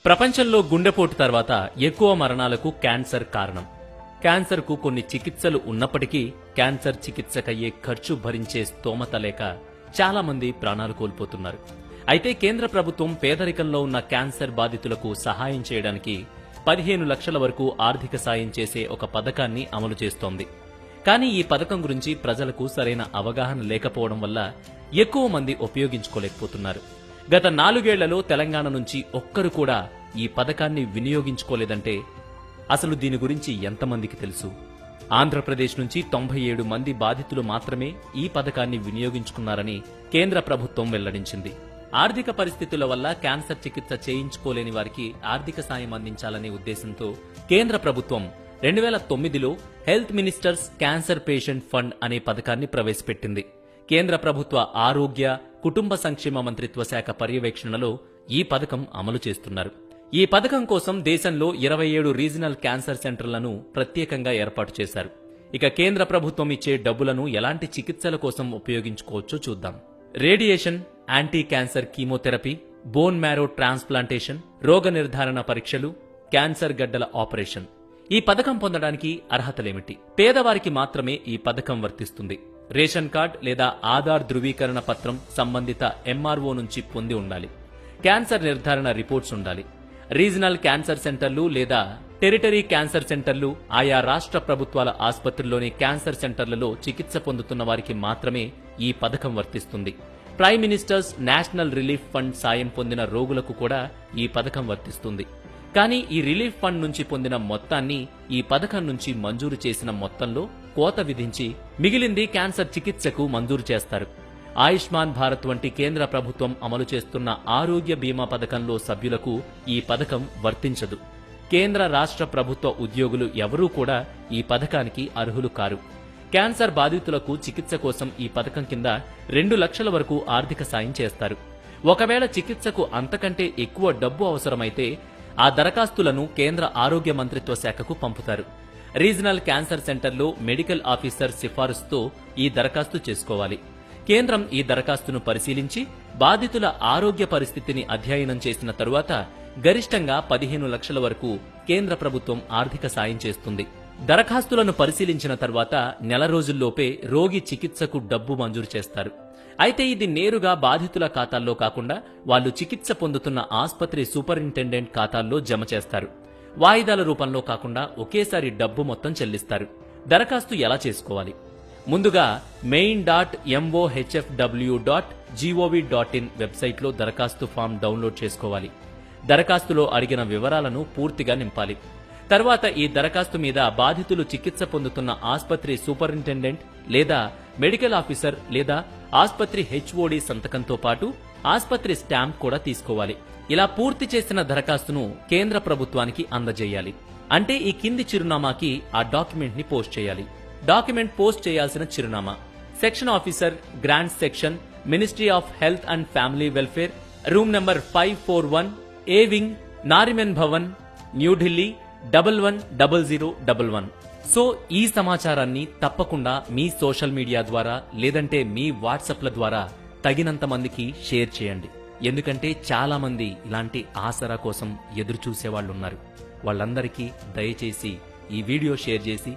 ప్రపంచంలో గుండెపోటు తర్వాత ఎక్కువ మరణాలకు క్యాన్సర్ కారణం. క్యాన్సర్కు కొన్ని చికిత్సలు ఉన్నప్పటికీ క్యాన్సర్ చికిత్సకయ్యే ఖర్చు భరించే స్తోమత లేక చాలా మంది ప్రాణాలు కోల్పోతున్నారు. అయితే కేంద్ర ప్రభుత్వం పేదరికంలో ఉన్న క్యాన్సర్ బాధితులకు సహాయం చేయడానికి 15 లక్షల వరకు ఆర్థిక సాయం చేసే ఒక పథకాన్ని అమలు చేస్తోంది. కానీ ఈ పథకం గురించి ప్రజలకు సరైన అవగాహన లేకపోవడం వల్ల ఎక్కువ మంది ఉపయోగించుకోలేకపోతున్నారు. గత 4 ఏళ్లలో తెలంగాణ నుంచి ఒక్కరు కూడా ఈ పథకాన్ని వినియోగించుకోలేదంటే అసలు దీని గురించి ఎంతమందికి తెలుసు? ఆంధ్రప్రదేశ్ నుంచి 97 మంది బాధితులు మాత్రమే ఈ పథకాన్ని వినియోగించుకున్నారని కేంద్ర ప్రభుత్వం వెల్లడించింది. ఆర్థిక పరిస్థితుల వల్ల క్యాన్సర్ చికిత్స చేయించుకోలేని వారికి ఆర్థిక సాయం అందించాలనే ఉద్దేశంతో కేంద్ర ప్రభుత్వం 2009లో health ministers cancer patient fund అనే పథకాన్ని ప్రవేశపెట్టింది. కేంద్ర ప్రభుత్వ ఆరోగ్య, కుటుంబ సంక్షేమ మంత్రిత్వ శాఖ పర్యవేక్షణలో ఈ పథకం అమలు చేస్తున్నారు. ఈ పథకం కోసం దేశంలో 27 రీజనల్ క్యాన్సర్ సెంటర్లను ప్రత్యేకంగా ఏర్పాటు చేశారు. ఇక కేంద్ర ప్రభుత్వం ఇచ్చే డబ్బులను ఎలాంటి చికిత్సల కోసం ఉపయోగించుకోవచ్చో చూద్దాం. Radiation, anti cancer chemotherapy, bone marrow transplantation, రోగ నిర్ధారణ పరీక్షలు, క్యాన్సర్ గడ్డల ఆపరేషన్. ఈ పథకం పొందడానికి అర్హతలేమిటి? పేదవారికి మాత్రమే ఈ పథకం వర్తిస్తుంది. రేషన్ కార్డ్ లేదా ఆధార్ ధృవీకరణ పత్రం సంబంధిత ఎంఆర్ఓ నుంచి పొంది ఉండాలి. క్యాన్సర్ నిర్ధారణ రిపోర్ట్స్ ఉండాలి. రీజనల్ క్యాన్సర్ సెంటర్లు లేదా టెరిటరీ క్యాన్సర్ సెంటర్లు, ఆయా రాష్ట్ర ప్రభుత్వాల ఆసుపత్రుల్లోని క్యాన్సర్ సెంటర్లలో చికిత్స పొందుతున్న వారికి మాత్రమే ఈ పథకం వర్తిస్తుంది. Prime ministers national relief fund సాయం పొందిన రోగులకు కూడా ఈ పథకం వర్తిస్తుంది. కానీ ఈ రిలీఫ్ ఫండ్ నుంచి పొందిన మొత్తాన్ని ఈ పథకం నుంచి మంజూరు చేసిన మొత్తంలో కోత విధించి మిగిలింది క్యాన్సర్ చికిత్సకు మంజూరు చేస్తారు. ఆయుష్మాన్ భారత్ వంటి కేంద్ర ప్రభుత్వం అమలు చేస్తున్న ఆరోగ్య బీమా పథకంలో సభ్యులకు ఈ పథకం వర్తించదు. కేంద్ర రాష్ట్ర ప్రభుత్వ ఉద్యోగులు ఎవరూ కూడా ఈ పథకానికి అర్హులు కారు. క్యాన్సర్ బాధితులకు చికిత్స కోసం ఈ పథకం కింద 2 లక్షల వరకు ఆర్థిక సాయం చేస్తారు. ఒకవేళ చికిత్సకు అంతకంటే ఎక్కువ డబ్బు అవసరమైతే ఆ దరఖాస్తులను కేంద్ర ఆరోగ్య మంత్రిత్వ శాఖకు పంపుతారు. రీజనల్ క్యాన్సర్ సెంటర్లో మెడికల్ ఆఫీసర్ సిఫారసుతో ఈ దరఖాస్తు చేసుకోవాలి. కేంద్రం ఈ దరఖాస్తును పరిశీలించి బాధితుల ఆరోగ్య పరిస్థితిని అధ్యయనం చేసిన తరువాత గరిష్టంగా 15 లక్షల వరకు కేంద్ర ప్రభుత్వం ఆర్థిక సాయం చేస్తుంది. దరఖాస్తులను పరిశీలించిన తర్వాత నెల రోజుల్లోపే రోగి చికిత్సకు డబ్బు మంజూరు చేస్తారు. అయితే ఇది నేరుగా బాధితుల ఖాతాల్లో కాకుండా వాళ్లు చికిత్స పొందుతున్న ఆసుపత్రి సూపరింటెండెంట్ ఖాతాల్లో జమ చేస్తారు. వాయిదాల రూపంలో కాకుండా ఒకేసారి డబ్బు మొత్తం చెల్లిస్తారు. దరఖాస్తు ఎలా చేసుకోవాలి? ముందుగా main.mohfw.gov.in వెబ్సైట్లో దరఖాస్తు ఫామ్ డౌన్లోడ్ చేసుకోవాలి. దరఖాస్తులో అడిగిన వివరాలను పూర్తిగా నింపాలి. తర్వాత ఈ దరఖాస్తు మీద బాధితులు చికిత్స పొందుతున్న ఆసుపత్రి సూపరింటెండెంట్ లేదా మెడికల్ ఆఫీసర్ లేదా ఆసుపత్రి హెచ్ఓడి సంతకంతో పాటు ఆసుపత్రి స్టాంప్ కూడా తీసుకోవాలి. ఇలా పూర్తి చేసిన దరఖాస్తును కేంద్ర ప్రభుత్వానికి అందజేయాలి. అంటే ఈ కింది చిరునామాకి ఆ డాక్యుమెంట్ ని పోస్ట్ చేయాలి. డాక్యుమెంట్ పోస్ట్ చేయాల్సిన చిరునామా: section officer, grants section, ministry of health and family welfare, room number 541, A wing, Nariman Bhavan, New Delhi 110011. So ఈ సమాచారాన్ని తప్పకుండా మీ సోషల్ మీడియా ద్వారా లేదంటే మీ వాట్సాప్ల ద్వారా తగినంత మందికి షేర్ చేయండి. ఎందుకంటే చాలా మంది ఇలాంటి ఆసరా కోసం ఎదురు చూసేవాళ్లున్నారు. వాళ్ళందరికీ దయచేసి ఈ వీడియో షేర్ చేసి